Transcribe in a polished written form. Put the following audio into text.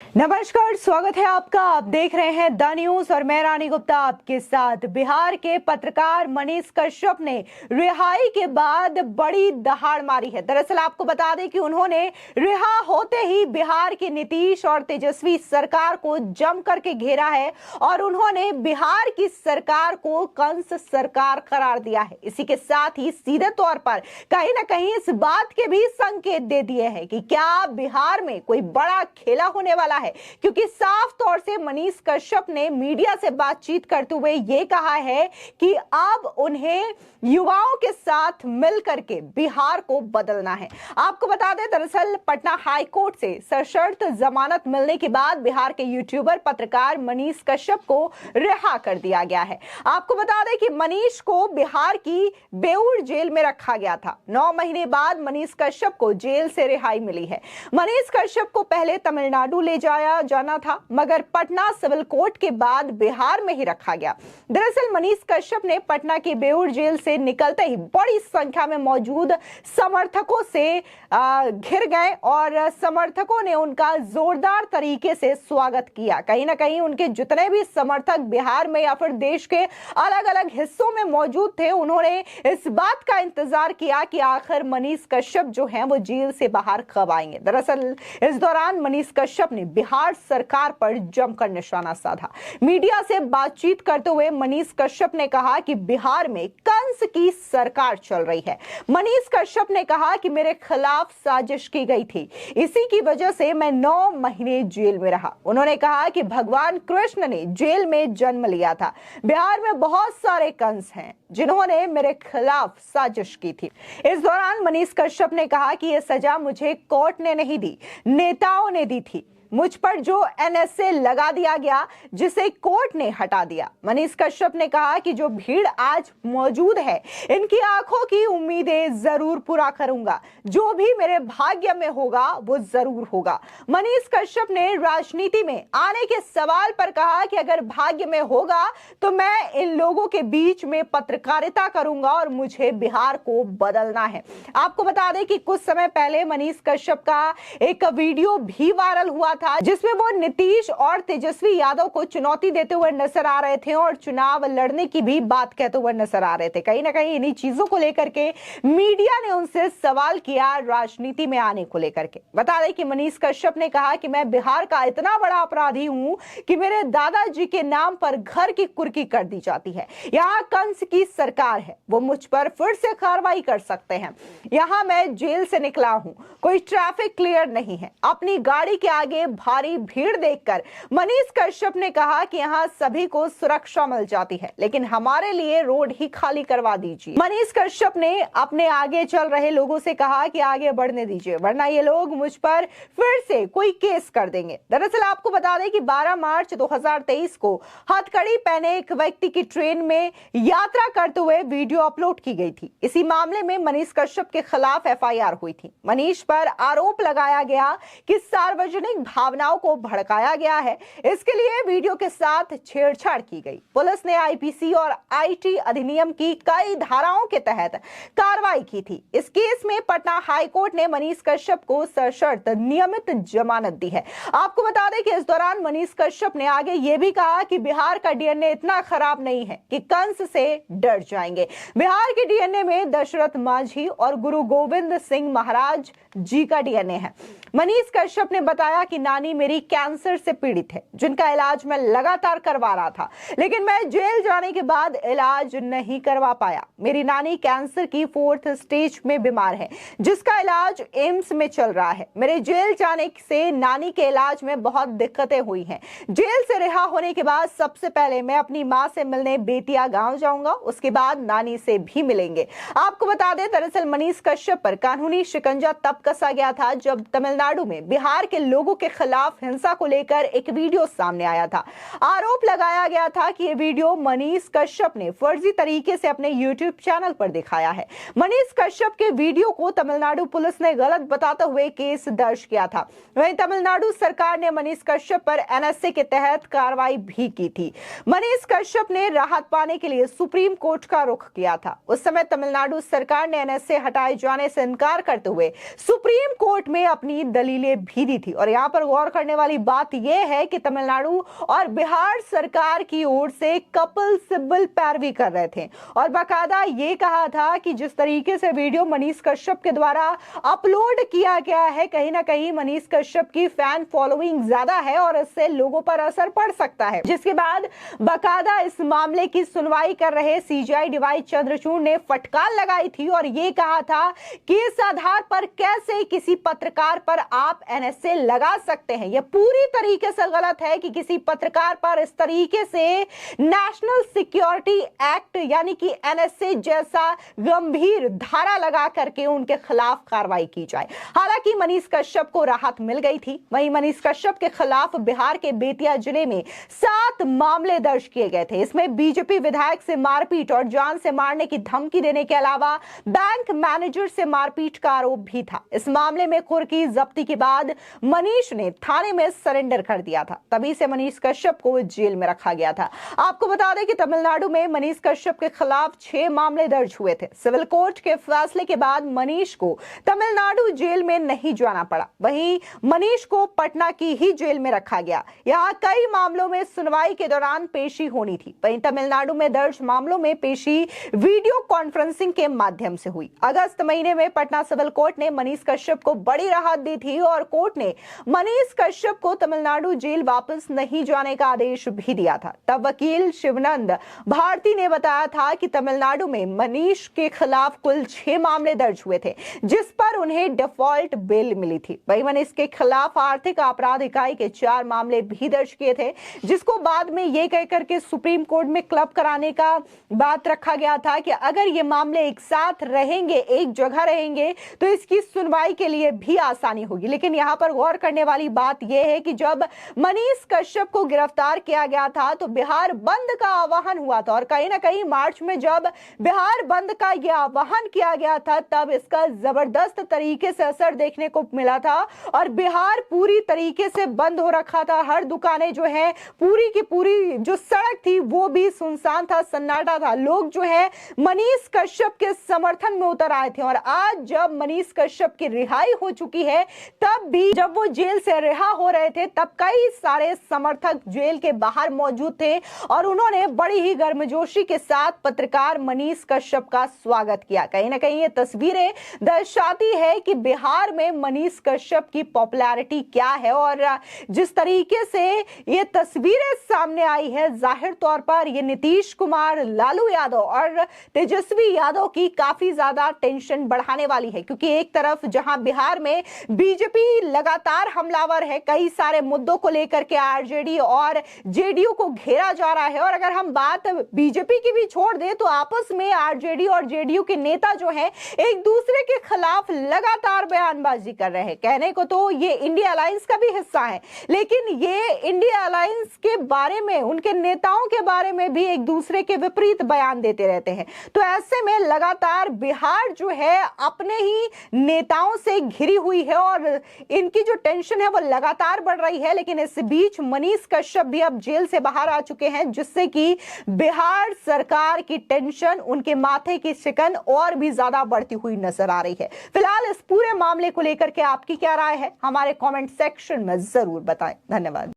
नमस्कार, स्वागत है आपका। आप देख रहे हैं द न्यूज और मैं रानी गुप्ता आपके साथ। बिहार के पत्रकार मनीष कश्यप ने रिहाई के बाद बड़ी दहाड़ मारी है। दरअसल आपको बता दें कि उन्होंने रिहा होते ही बिहार की नीतीश और तेजस्वी सरकार को जम करके घेरा है और उन्होंने बिहार की सरकार को कंस सरकार करार दिया है। इसी के साथ ही सीधे तौर पर कहीं ना कहीं इस बात के भी संकेत दे दिए हैं कि क्या बिहार में कोई बड़ा खेला होने वाला है, क्योंकि साफ तौर से मनीष कश्यप ने मीडिया से बातचीत करते हुए यह कहा है कि अब उन्हें युवाओं के साथ मिलकर के बिहार को बदलना है। आपको बता दें, दरअसल पटना हाई कोर्ट से सशर्त जमानत मिलने के बाद बिहार के यूट्यूबर पत्रकार मनीष कश्यप को रिहा कर दिया गया है। आपको बता दें कि मनीष को बिहार की बेऊर जेल में रखा गया था। 9 महीने बाद मनीष कश्यप को जेल से रिहाई मिली है। मनीष कश्यप को पहले तमिलनाडु ले जाया जाना था, मगर पटना सिविल कोर्ट के बाद बिहार में ही रखा गया। दरअसल मनीष कश्यप ने पटना की बेऊर जेल से निकलते ही बड़ी संख्या में मौजूद समर्थकों से घिर गए और समर्थकों ने उनका जोरदार तरीके से स्वागत किया। कहीं ना कहीं उनके जितने भी समर्थक बिहार में या फिर देश के अलग अलग हिस्सों में मौजूद थे, उन्होंने इस बात का इंतजार किया कि आखिर मनीष कश्यप जो हैं वो जेल से बाहर कब आएंगे। दरअसल इस दौरान मनीष कश्यप ने बिहार सरकार पर जमकर निशाना साधा। मीडिया से बातचीत करते हुए मनीष कश्यप ने कहा कि बिहार में कंस की सरकार चल रही है। मनीष कश्यप ने कहा कि मेरे खिलाफ साजिश की गई थी, इसी की वजह से मैं 9 महीने जेल में रहा। उन्होंने कहा कि भगवान कृष्ण ने जेल में जन्म लिया था। बिहार में बहुत सारे कंस हैं जिन्होंने मेरे खिलाफ साजिश की थी। इस दौरान मनीष कश्यप ने कहा कि यह सजा मुझे कोर्ट ने नहीं दी, नेताओं ने दी थी। मुझ पर जो एनएसए लगा दिया गया, जिसे कोर्ट ने हटा दिया। मनीष कश्यप ने कहा कि जो भीड़ आज मौजूद है, इनकी आंखों की उम्मीदें जरूर पूरा करूंगा। जो भी मेरे भाग्य में होगा वो जरूर होगा। मनीष कश्यप ने राजनीति में आने के सवाल पर कहा कि अगर भाग्य में होगा तो मैं इन लोगों के बीच में पत्रकारिता करूंगा और मुझे बिहार को बदलना है। आपको बता दें कि कुछ समय पहले मनीष कश्यप का एक वीडियो भी वायरल हुआ था, जिसमें वो नीतीश और तेजस्वी यादव को चुनौती देते हुए नजर आ रहे थे और चुनाव लड़ने की भी बात कहते हुए नजर आ रहे थे। कहीं ना कहीं इन्हीं चीजों को लेकर के मीडिया ने उनसे सवाल किया, राजनीति में आने को लेकर के। बता दें कि मनीष कश्यप ने कहा कि मैं बिहार का इतना बड़ा अपराधी हूं कि मेरे दादाजी के नाम पर घर की कुर्की कर दी जाती है। यहाँ कंस की सरकार है, वो मुझ पर फिर से कार्रवाई कर सकते हैं। यहाँ मैं जेल से निकला हूं, कोई ट्रैफिक क्लियर नहीं है। अपनी गाड़ी के आगे भारी भीड़ देखकर मनीष कश्यप ने कहा कि यहाँ सभी को सुरक्षा मिल जाती है, लेकिन हमारे लिए रोड ही खाली करवा दीजिए। मनीष कश्यप ने अपने आगे चल रहे लोगों से कहा कि आगे बढ़ने दीजिए, वरना ये लोग मुझ पर फिर से कोई केस कर देंगे। दरअसल आपको बता दें कि 12 मार्च 2023 को हथकड़ी पहने एक व्यक्ति की ट्रेन में यात्रा करते हुए वीडियो अपलोड की गई थी। इसी मामले में मनीष कश्यप के खिलाफ एफआईआर हुई थी। मनीष पर आरोप लगाया गया कि सार्वजनिक भावनाओं को भड़काया गया है। इसके लिए वीडियो के साथ छेड़छाड़ की गई। पुलिस ने आईपीसी और आईटी अधिनियम की कई धाराओं के तहत कार्रवाई की थी। इस केस में पटना हाई कोर्ट ने मनीष कश्यप को सशर्त नियमित जमानत दी है। आपको बता दें कि इस दौरान मनीष कश्यप ने आगे यह भी कहा कि बिहार का डीएनए इतना खराब नहीं है कि कंस से डर जाएंगे। बिहार के डीएनए में दशरथ मांझी और गुरु गोविंद सिंह महाराज जी का डीएनए है। मनीष कश्यप ने बताया कि नानी मेरी कैंसर से पीड़ित है, जिनका इलाज मैं लगातार करवा रहा था, लेकिन मैं जेल जाने के बाद इलाज नहीं करवा पाया। मेरी नानी कैंसर की 4th स्टेज में बीमार है, जिसका इलाज एम्स में चल रहा है। मेरे जेल जाने से नानी के इलाज में बहुत दिक्कतें हुई हैं। जेल से रिहा होने के बाद सबसे पहले मैं अपनी माँ से मिलने बेतिया गांव जाऊंगा, उसके बाद नानी से भी मिलेंगे। आपको बता दें, दरअसल मनीष कश्यप पर कानूनी शिकंजा तब कसा गया था जब तमिलनाडु में बिहार के लोगों के खिलाफ हिंसा को लेकर एक वीडियो सामने आया था। आरोप लगाया गया था कि यह वीडियो मनीष कश्यप ने फर्जी तरीके से अपने यूट्यूब चैनल पर दिखाया है। मनीष कश्यप के वीडियो को तमिलनाडु पुलिस ने गलत बताते हुए केस दर्ज किया था। वहीं तमिलनाडु सरकार ने मनीष कश्यप पर एनएसए के तहत कार्रवाई भी की थी। मनीष कश्यप ने राहत पाने के लिए सुप्रीम कोर्ट का रुख किया था। उस समय तमिलनाडु सरकार ने एनएसए हटाए जाने से इनकार करते हुए सुप्रीम कोर्ट में अपनी दलीलें भी दी थी और यहाँ पर गौर करने वाली बात यह है कि तमिलनाडु और बिहार सरकार की ओर से कपिल सिब्बल पैरवी कर रहे थे और बाकायदा ये कहा था कि जिस तरीके से वीडियो मनीष कश्यप के द्वारा अपलोड किया गया है, कहीं ना कहीं मनीष कश्यप की फैन फॉलोइंग ज्यादा है और इससे लोगों पर असर पड़ सकता है। जिसके बाद बाकायदा इस मामले की सुनवाई कर रहे सीजीआई डीवाई चंद्रचूड़ ने फटकार लगाई थी और ये कहा था कि इस आधार पर कैसे किसी पत्रकार पर आप एनएसए लगा सकते हैं। यह पूरी तरीके से गलत है कि किसी पत्रकार पर इस तरीके से नेशनल सिक्योरिटी एक्ट यानी कि एनएसए जैसा गंभीर धारा लगा करके उनके खिलाफ कार्रवाई की जाए। हालांकि मनीष कश्यप को राहत मिल गई थी। वहीं मनीष कश्यप के खिलाफ बिहार के बेतिया जिले में 7 मामले दर्ज किए गए थे। इसमें बीजेपी विधायक से मारपीट और जान से मारने की धमकी देने के अलावा बैंक मैनेजर से मारपीट का आरोप भी था। इस मामले में कुर्की जब्ती के बाद मनीष ने थाने में सरेंडर कर दिया था। तभी से मनीष कश्यप को जेल में रखा गया था। आपको बता दें कि तमिलनाडु में मनीष कश्यप के खिलाफ 6 मामले दर्ज हुए थे। सिविल कोर्ट के फैसले के बाद मनीष को तमिलनाडु जेल में नहीं जाना पड़ा। वहीं मनीष को पटना की ही जेल में रखा गया। यहाँ कई मामलों में सुनवाई के दौरान पेशी होनी थी। वहीं तमिलनाडु में दर्ज मामलों में पेशी वीडियो कॉन्फ्रेंसिंग के माध्यम से हुई। अगस्त महीने में पटना सिविल कोर्ट ने मनीष कश्यप को बड़ी राहत दी थी और कोर्ट ने मनीष कश्यप को तमिलनाडु जेल वापस नहीं जाने का आदेश भी दिया था। तब वकील शिवनंद भारती ने बताया था कि तमिलनाडु में मनीष के खिलाफ कुल 6 मामले दर्ज हुए थे, जिस पर उन्हें डिफॉल्ट बेल मिली थी। वहीं मनीष के खिलाफ आर्थिक अपराध इकाई के 4 मामले भी दर्ज किए थे, जिसको बाद में यह कहकर के सुप्रीम कोर्ट में क्लब कराने का बात रखा गया था कि अगर ये मामले एक साथ रहेंगे, एक जगह रहेंगे, तो इसकी सुनवाई के लिए भी आसानी होगी। लेकिन यहाँ पर गौर करने वाली बात यह है कि जब मनीष कश्यप को गिरफ्तार किया गया था तो बिहार बंद का आह्वान हुआ था और कहीं ना कहीं मार्च में जब बिहार बंद का यह आह्वान किया गया था तब इसका जबरदस्त तरीके से असर देखने को मिला था और बिहार पूरी तरीके से बंद हो रखा था। हर दुकानें जो है पूरी की पूरी जो सड़क थी वो भी सुनसान था, सन्नाटा था। लोग जो है मनीष कश्यप के समर्थन में उतर आए थे और आज जब मनीष कश्यप की रिहाई हो चुकी है तब भी जब वो जेल से रिहा हो रहे थे तब कई सारे समर्थक जेल के बाहर मौजूद थे और उन्होंने बड़ी ही गर्मजोशी के साथ पत्रकार मनीष कश्यप का स्वागत किया। कहीं ना कहीं ये तस्वीरें दर्शाती है कि बिहार में मनीष कश्यप की पॉपुलैरिटी क्या है और जिस तरीके से ये तस्वीरें सामने आई है जाहिर तौर पर ये नीतीश कुमार, लालू यादव और तेजस्वी यादव की काफी ज्यादा टेंशन बढ़ाने वाली है। क्योंकि एक तरफ जहां बिहार में बीजेपी लगातार हमलावर है, कई सारे मुद्दों को लेकर के आरजेडी और जेडीयू को घेरा जा रहा है और अगर हम बात बीजेपी की भी छोड़ दें तो आपस में आरजेडी और जेडीयू के नेता जो हैं एक दूसरे के खिलाफ लगातार बयानबाजी कर रहे हैं। कहने को तो ये इंडिया अलायंस का भी हिस्सा है, लेकिन ये इंडिया अलायंस के बारे में, उनके नेताओं के बारे में भी एक दूसरे के विपरीत बयान देते रहते हैं। तो ऐसे में लगातार बिहार जो है अपने ही नेताओं से घिरी हुई है और इनकी जो टेंशन है वो लगातार बढ़ रही है। लेकिन इस बीच मनीष कश्यप भी अब जेल से बाहर आ चुके हैं, जिससे कि बिहार सरकार की टेंशन, उनके माथे की शिकन और भी ज्यादा बढ़ती हुई नजर आ रही है। फिलहाल इस पूरे मामले को लेकर के आपकी क्या राय है, हमारे कमेंट सेक्शन में जरूर बताएं। धन्यवाद।